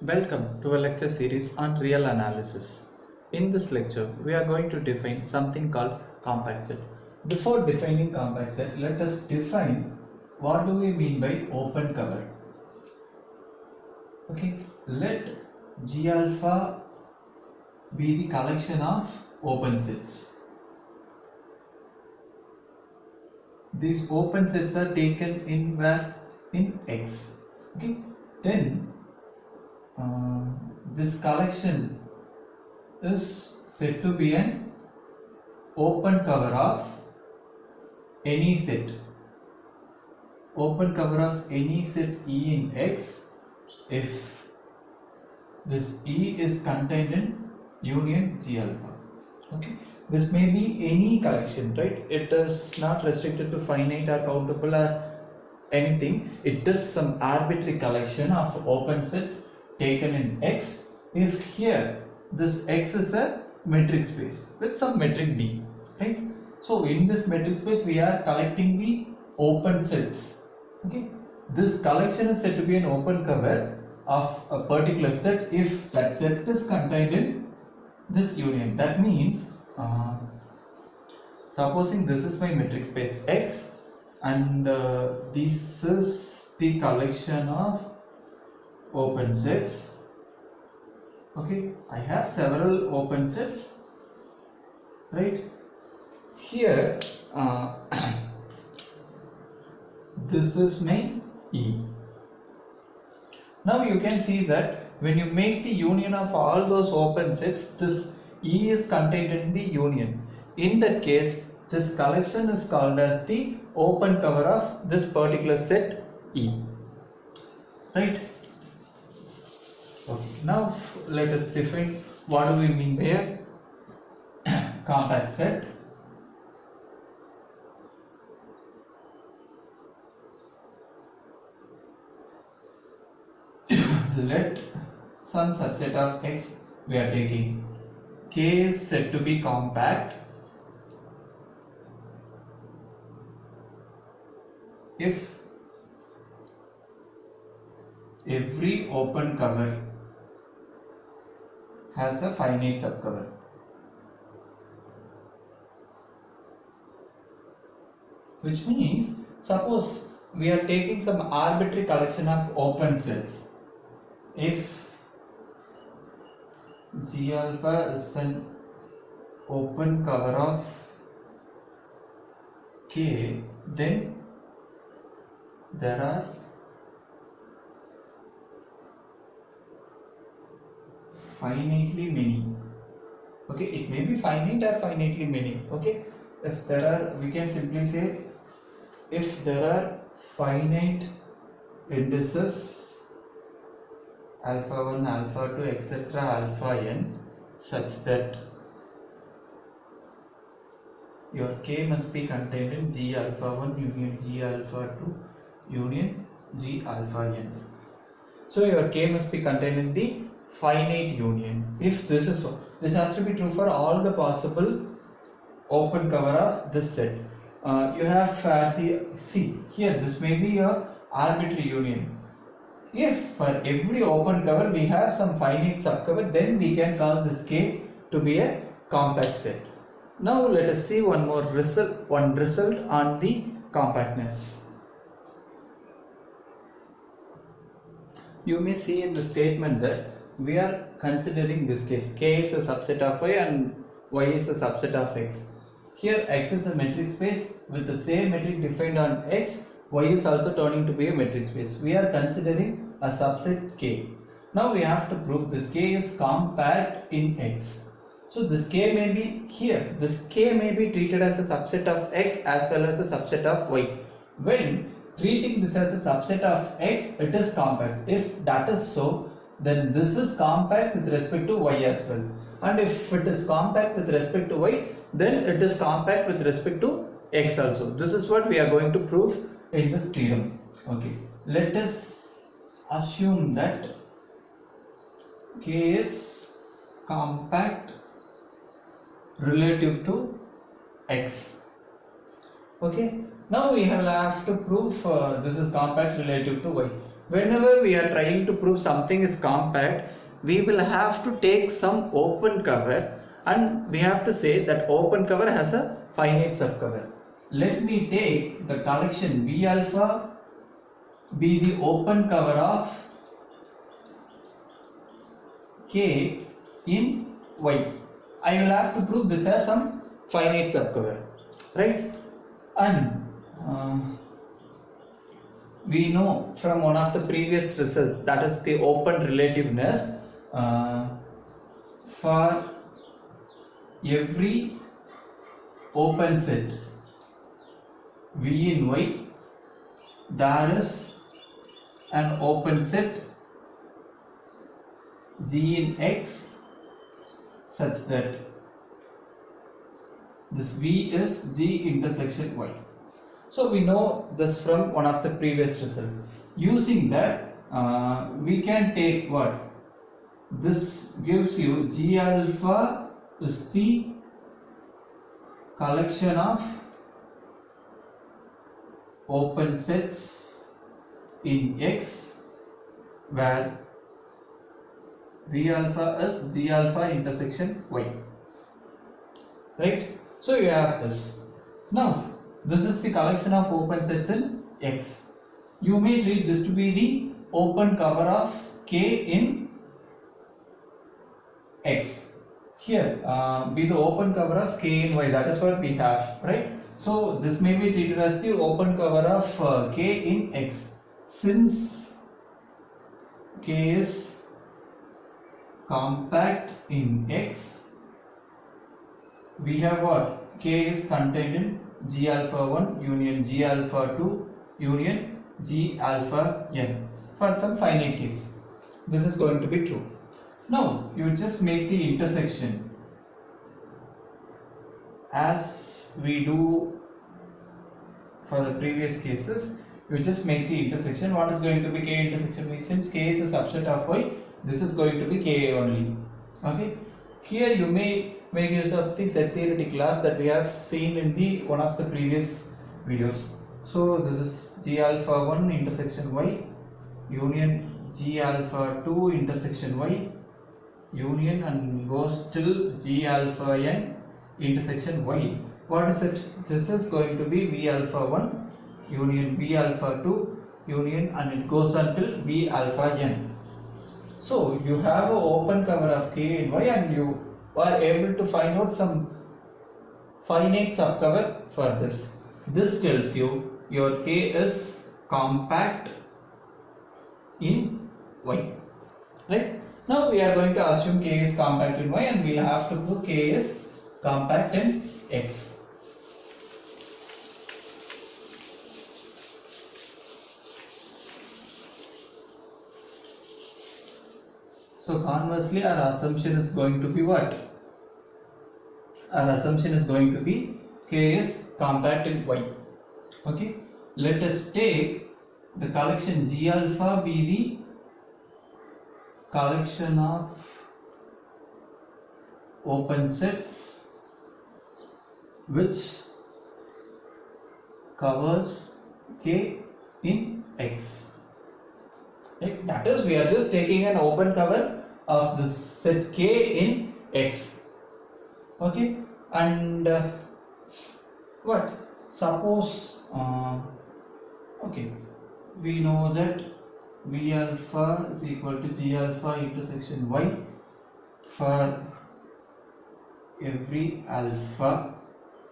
Welcome to a lecture series on real analysis. In this lecture, we are going to define something called compact set. Before defining compact set, let us define what do we mean by open cover. Okay, let G alpha be the collection of open sets. These open sets are taken in where? In X. Okay, then this collection is said to be an open cover of any set. Open cover of any set E in X if this E is contained in union G alpha. Okay, this may be any collection, right? It is not restricted to finite or countable or anything. It is some arbitrary collection of open sets taken in X if here this X is a metric space with some metric D, right? So in this metric space we are collecting the open sets. Okay, this collection is said to be an open cover of a particular set if that set is contained in this union. That means supposing this is my metric space X and this is the collection of open sets. Okay, I have several open sets, right? Here this is my E. Now you can see that when you make the union of all those open sets, this E is contained in the union. In that case, this collection is called as the open cover of this particular set E, right? Okay. Now let us define what do we mean by a compact set. Let some subset of X we are taking. K is said to be compact if every open cover has a finite subcover. Which means, suppose we are taking some arbitrary collection of open sets. If G alpha is an open cover of K, then there are finitely many. Okay, it may be finite or finitely many. Okay, if there are, we can simply say if there are finite indices alpha 1, alpha 2, etc. alpha n such that your K must be contained in G alpha 1 union G alpha 2 union G alpha n. So your K must be contained in the finite union. If this is so, this has to be true for all the possible open cover of this set. You have the see here, this may be your arbitrary union. If for every open cover we have some finite subcover, then we can call this K to be a compact set. Now let us see one result on the compactness. You may see in the statement that we are considering this case K is a subset of Y and Y is a subset of X. Here X is a metric space with the same metric defined on X. Y is also turning to be a metric space. We are considering a subset K. Now we have to prove this K is compact in X. So this K may be here. This K may be treated as a subset of X as well as a subset of Y. When treating this as a subset of X, it is compact. If that is so, then this is compact with respect to Y as well. And if it is compact with respect to Y, then it is compact with respect to X also. This is what we are going to prove in this theorem. Okay, let us assume that K is compact relative to X. Okay, now we have to prove this is compact relative to Y. whenever we are trying to prove something is compact, we will have to take some open cover and we have to say that open cover has a finite subcover. Let me take the collection V alpha be the open cover of K in Y. I will have to prove this has some finite subcover, right? And we know from one of the previous results, that is the open relativeness, for every open set V in Y, there is an open set G in X such that this V is G intersection Y. So we know this from one of the previous results. Using that, we can take what? This gives you G alpha is the collection of open sets in X where V alpha is G alpha intersection Y. Right? So you have this. Now, this is the collection of open sets in X. You may treat this to be the open cover of K in X. Here, be the open cover of K in Y. That is what we have, right? So this may be treated as the open cover of K in X. Since K is compact in X, we have what? K is contained in G alpha 1 union G alpha 2 union G alpha n for some finite case. This is going to be true. Now you just make the intersection as we do for the previous cases. You just make the intersection. What is going to be K intersection Y? Since K is a subset of Y, this is going to be K only. Okay. Here you may make use of the set theoretic class that we have seen in the one of the previous videos. So this is G alpha 1 intersection Y union G alpha 2 intersection Y union and goes till G alpha n intersection Y. What is it? This is going to be V alpha 1 union V alpha 2 union and it goes until V alpha n. So you have an open cover of K in Y and you are able to find out some finite subcover for this. This tells you your K is compact in Y. Right? Now we are going to assume K is compact in Y and we will have to prove K is compact in X. So conversely, our assumption is going to be what? Our assumption is going to be K is compact in Y. Okay. Let us take the collection G alpha be the collection of open sets which covers K in X. Right? That is, we are just taking an open cover of the set K in X. Okay, and what? Suppose okay, we know that V alpha is equal to G alpha intersection Y for every alpha,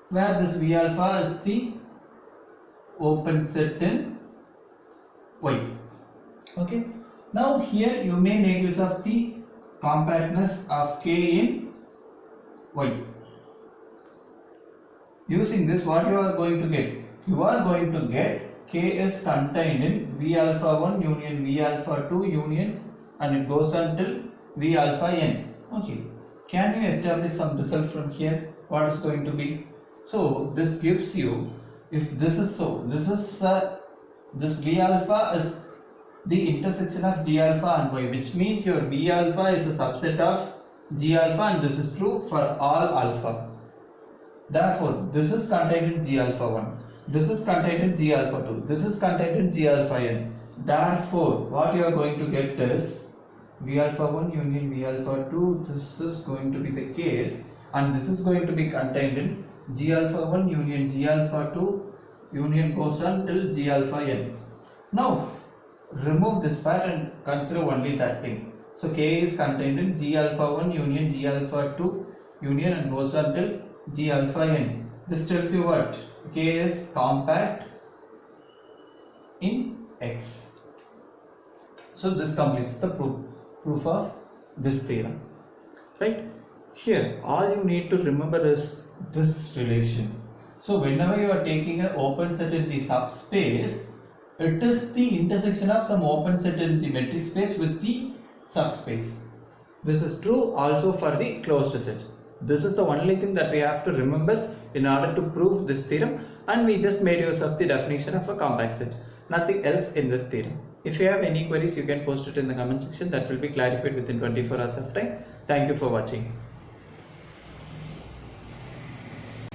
where this V alpha is the open set in Y. Okay. Now here you may make use of the compactness of K in Y. Using this, what you are going to get? You are going to get K is contained in V alpha 1 union V alpha 2 union and it goes until V alpha n. Okay. Can you establish some result from here? What is going to be? So this gives you, if this is so, this V alpha is the intersection of G alpha and Y, which means your V alpha is a subset of G alpha and this is true for all alpha. Therefore, this is contained in G alpha 1, this is contained in G alpha 2, this is contained in G alpha n. Therefore, what you are going to get is V alpha 1 union V alpha 2. This is going to be the case, and this is going to be contained in G alpha 1 union G alpha 2 union goes on till G alpha n. Now remove this part and consider only that thing. So K is contained in G alpha 1 union G alpha 2 union and goes on till G alpha n. This tells you what? K is compact in X. So this completes the proof of this theorem. Right? Here all you need to remember is this relation. So whenever you are taking an open set in the subspace, it is the intersection of some open set in the metric space with the subspace. This is true also for the closed set. This is the only thing that we have to remember in order to prove this theorem, and we just made use of the definition of a compact set. Nothing else in this theorem. If you have any queries, you can post it in the comment section. That will be clarified within 24 hours of time. Thank you for watching.